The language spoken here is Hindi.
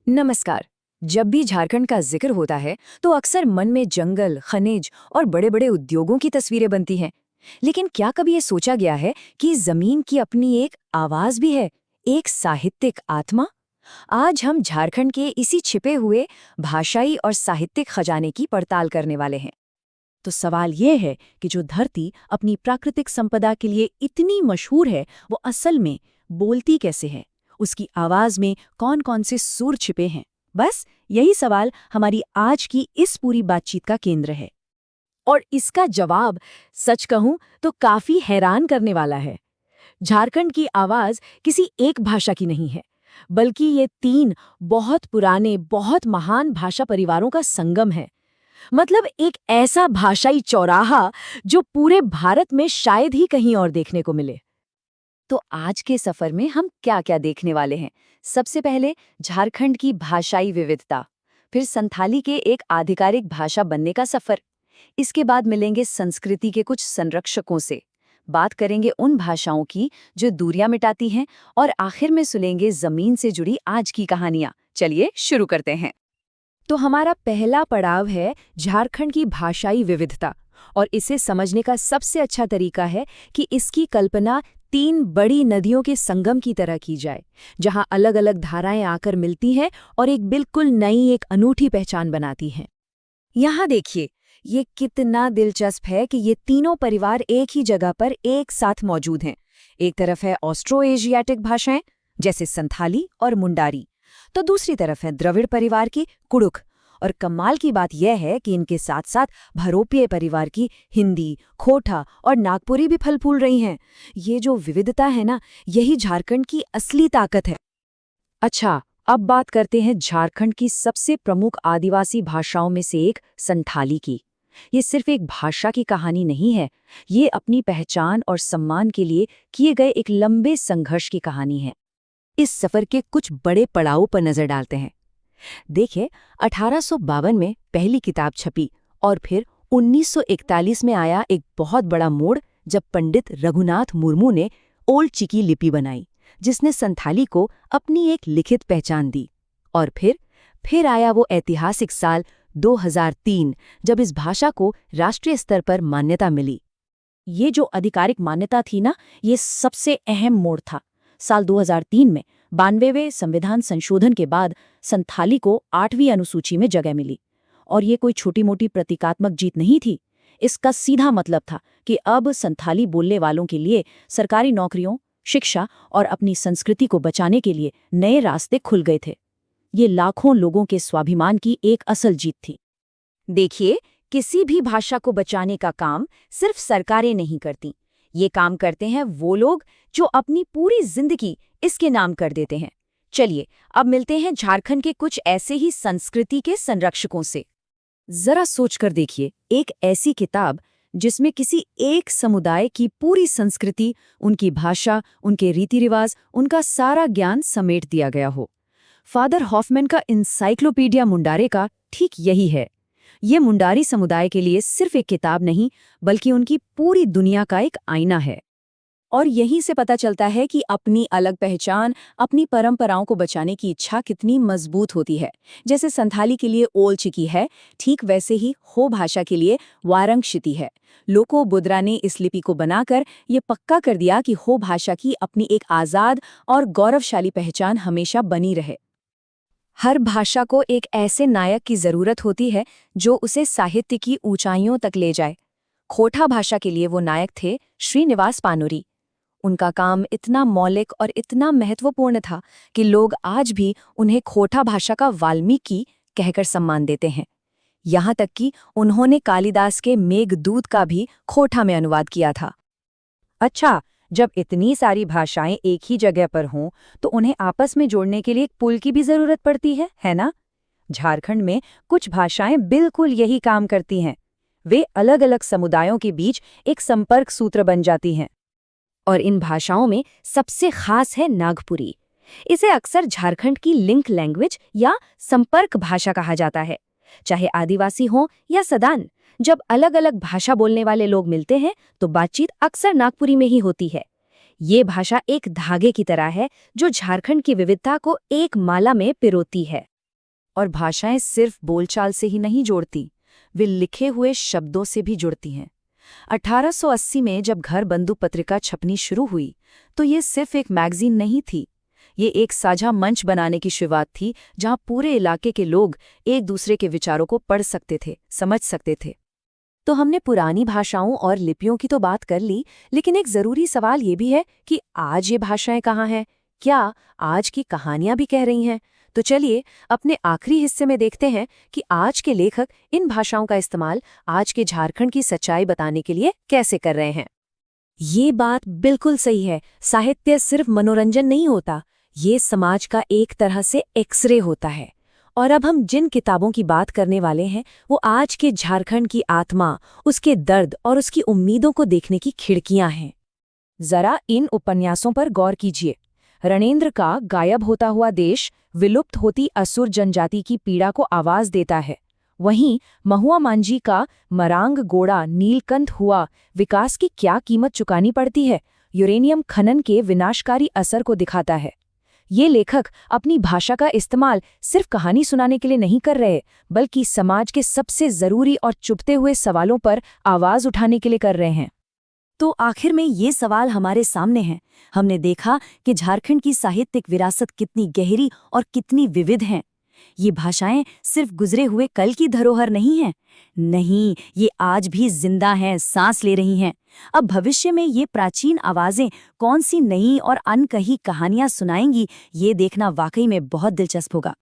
नमस्कार। जब भी झारखंड का जिक्र होता है तो अक्सर मन में जंगल, खनिज और बड़े बड़े उद्योगों की तस्वीरें बनती हैं। लेकिन क्या कभी ये सोचा गया है कि जमीन की अपनी एक आवाज भी है, एक साहित्यिक आत्मा? आज हम झारखंड के इसी छिपे हुए भाषाई और साहित्यिक खजाने की पड़ताल करने वाले हैं। तो सवाल ये है कि जो धरती अपनी प्राकृतिक संपदा के लिए इतनी मशहूर है, वो असल में बोलती कैसे है? उसकी आवाज में कौन कौन से सुर छिपे हैं? बस यही सवाल हमारी आज की इस पूरी बातचीत का केंद्र है। और इसका जवाब, सच कहूं तो काफी हैरान करने वाला है। झारखंड की आवाज किसी एक भाषा की नहीं है, बल्कि ये तीन बहुत पुराने, बहुत महान भाषा परिवारों का संगम है। मतलब एक ऐसा भाषाई चौराहा जो पूरे भारत में शायद ही कहीं और देखने को मिले। तो आज के सफर में हम क्या-क्या देखने वाले हैं? सबसे पहले झारखंड की भाषाई विविधता, फिर संथाली के एक आधिकारिक भाषा बनने का सफर। इसके बाद मिलेंगे संस्कृति के कुछ संरक्षकों से, बात करेंगे उन भाषाओं की जो दूरियां मिटाती हैं, और आखिर में सुनेंगे जमीन से जुड़ी आज की कहानियां। चलिए शुरू करते हैं। तो हमारा पहला पड़ाव है झारखंड की भाषाई विविधता, और इसे समझने का सबसे अच्छा तरीका है कि इसकी कल्पना तीन बड़ी नदियों के संगम की तरह की जाए, जहां अलग अलग धाराएं आकर मिलती हैं और एक बिल्कुल नई, एक अनूठी पहचान बनाती हैं। यहाँ देखिए, ये कितना दिलचस्प है कि ये तीनों परिवार एक ही जगह पर एक साथ मौजूद हैं। एक तरफ है ऑस्ट्रो एशियाटिक भाषाएं, जैसे संथाली और मुंडारी, तो दूसरी तरफ है द्रविड़ परिवार की कुड़ुख। और कमाल की बात यह है कि इनके साथ साथ भरोपिये परिवार की हिंदी, खोटा और नागपुरी भी फल फूल रही हैं। ये जो विविधता है ना, यही झारखंड की असली ताकत है। अच्छा, अब बात करते हैं झारखंड की सबसे प्रमुख आदिवासी भाषाओं में से एक संथाली की। ये सिर्फ एक भाषा की कहानी नहीं है, ये अपनी पहचान और सम्मान के लिए किए गए एक लंबे संघर्ष की कहानी है। इस सफर के कुछ बड़े पड़ावों पर नजर डालते हैं। देखिए, 1852 में पहली किताब छपी, और फिर 1941 में आया एक बहुत बड़ा मोड़, जब पंडित रघुनाथ मुर्मू ने ओल्ड चिकी लिपि बनाई, जिसने संथाली को अपनी एक लिखित पहचान दी। और फिर आया वो ऐतिहासिक साल 2003, जब इस भाषा को राष्ट्रीय स्तर पर मान्यता मिली। ये जो आधिकारिक मान्यता थी ना, ये सबसे अहम मोड़ था। साल 2003 में 92वें संविधान संशोधन के बाद संथाली को 8वीं अनुसूची में जगह मिली। और ये कोई छोटी मोटी प्रतीकात्मक जीत नहीं थी। इसका सीधा मतलब था कि अब संथाली बोलने वालों के लिए सरकारी नौकरियों, शिक्षा और अपनी संस्कृति को बचाने के लिए नए रास्ते खुल गए थे। ये लाखों लोगों के स्वाभिमान की एक असल जीत थी। देखिए, किसी भी भाषा को बचाने का काम सिर्फ सरकारें नहीं करती। ये काम करते हैं वो लोग जो अपनी पूरी जिंदगी इसके नाम कर देते हैं। चलिए, अब मिलते हैं झारखंड के कुछ ऐसे ही संस्कृति के संरक्षकों से। जरा सोचकर देखिए, एक ऐसी किताब जिसमें किसी एक समुदाय की पूरी संस्कृति, उनकी भाषा, उनके रीति रिवाज, उनका सारा ज्ञान समेट दिया गया हो। फादर हॉफमैन का इंसाइक्लोपीडिया मुंडारे का ठीक यही है। ये मुंडारी समुदाय के लिए सिर्फ एक किताब नहीं, बल्कि उनकी पूरी दुनिया का एक आईना है। और यहीं से पता चलता है कि अपनी अलग पहचान, अपनी परंपराओं को बचाने की इच्छा कितनी मजबूत होती है। जैसे संथाली के लिए ओल चिकी है, ठीक वैसे ही हो भाषा के लिए वारंगशिती है। लोको बुद्रा ने इस लिपि को बनाकर ये पक्का कर दिया कि हो भाषा की अपनी एक आज़ाद और गौरवशाली पहचान हमेशा बनी रहे। हर भाषा को एक ऐसे नायक की जरूरत होती है जो उसे साहित्य की ऊंचाइयों तक ले जाए। खोटा भाषा के लिए वो नायक थे श्रीनिवास पानुरी। उनका काम इतना मौलिक और इतना महत्वपूर्ण था कि लोग आज भी उन्हें खोटा भाषा का वाल्मीकि कहकर सम्मान देते हैं। यहाँ तक कि उन्होंने कालिदास के मेघदूत का भी खोटा में अनुवाद किया था। अच्छा, जब इतनी सारी भाषाएं एक ही जगह पर हों, तो उन्हें आपस में जोड़ने के लिए एक पुल की भी जरूरत पड़ती है ना? झारखंड में कुछ भाषाएं बिल्कुल यही काम करती हैं। वे अलग अलग समुदायों के बीच एक संपर्क सूत्र बन जाती हैं। और इन भाषाओं में सबसे खास है नागपुरी। इसे अक्सर झारखंड की लिंक लैंग्वेज या संपर्क भाषा कहा जाता है। चाहे आदिवासी हो या सदान, जब अलग अलग भाषा बोलने वाले लोग मिलते हैं तो बातचीत अक्सर नागपुरी में ही होती है। ये भाषा एक धागे की तरह है जो झारखंड की विविधता को एक माला में पिरोती है। और भाषाएं सिर्फ बोलचाल से ही नहीं जोड़ती, वे लिखे हुए शब्दों से भी जुड़ती हैं। 1880 में जब घर बंधु पत्रिका छपनी शुरू हुई तो ये सिर्फ एक मैगजीन नहीं थी, ये एक साझा मंच बनाने की शुरुआत थी जहां पूरे इलाके के लोग एक दूसरे के विचारों को पढ़ सकते थे, समझ सकते थे। तो हमने पुरानी भाषाओं और लिपियों की तो बात कर ली, लेकिन एक जरूरी सवाल ये भी है कि आज ये भाषाएं कहाँ हैं? क्या आज की कहानियां भी कह रही हैं? तो चलिए अपने आखिरी हिस्से में देखते हैं कि आज के लेखक इन भाषाओं का इस्तेमाल आज के झारखंड की सच्चाई बताने के लिए कैसे कर रहे हैं। ये बात बिल्कुल सही है, साहित्य सिर्फ मनोरंजन नहीं होता, ये समाज का एक तरह से एक्सरे होता है। और अब हम जिन किताबों की बात करने वाले हैं वो आज के झारखंड की आत्मा, उसके दर्द और उसकी उम्मीदों को देखने की खिड़कियां हैं। जरा इन उपन्यासों पर गौर कीजिए। रणेंद्र का गायब होता हुआ देश विलुप्त होती असुर जनजाति की पीड़ा को आवाज देता है। वहीं महुआ मांझी का मरांग गोड़ा नीलकंठ हुआ विकास की क्या कीमत चुकानी पड़ती है, यूरेनियम खनन के विनाशकारी असर को दिखाता है। ये लेखक अपनी भाषा का इस्तेमाल सिर्फ कहानी सुनाने के लिए नहीं कर रहे, बल्कि समाज के सबसे जरूरी और चुभते हुए सवालों पर आवाज उठाने के लिए कर रहे हैं। तो आखिर में ये सवाल हमारे सामने है। हमने देखा कि झारखंड की साहित्यिक विरासत कितनी गहरी और कितनी विविध है। ये भाषाएं सिर्फ गुजरे हुए कल की धरोहर नहीं हैं। नहीं, ये आज भी जिंदा हैं, सांस ले रही हैं। अब भविष्य में ये प्राचीन आवाजें कौन सी नई और अनकही कहानियां सुनाएंगी, ये देखना वाकई में बहुत दिलचस्प होगा।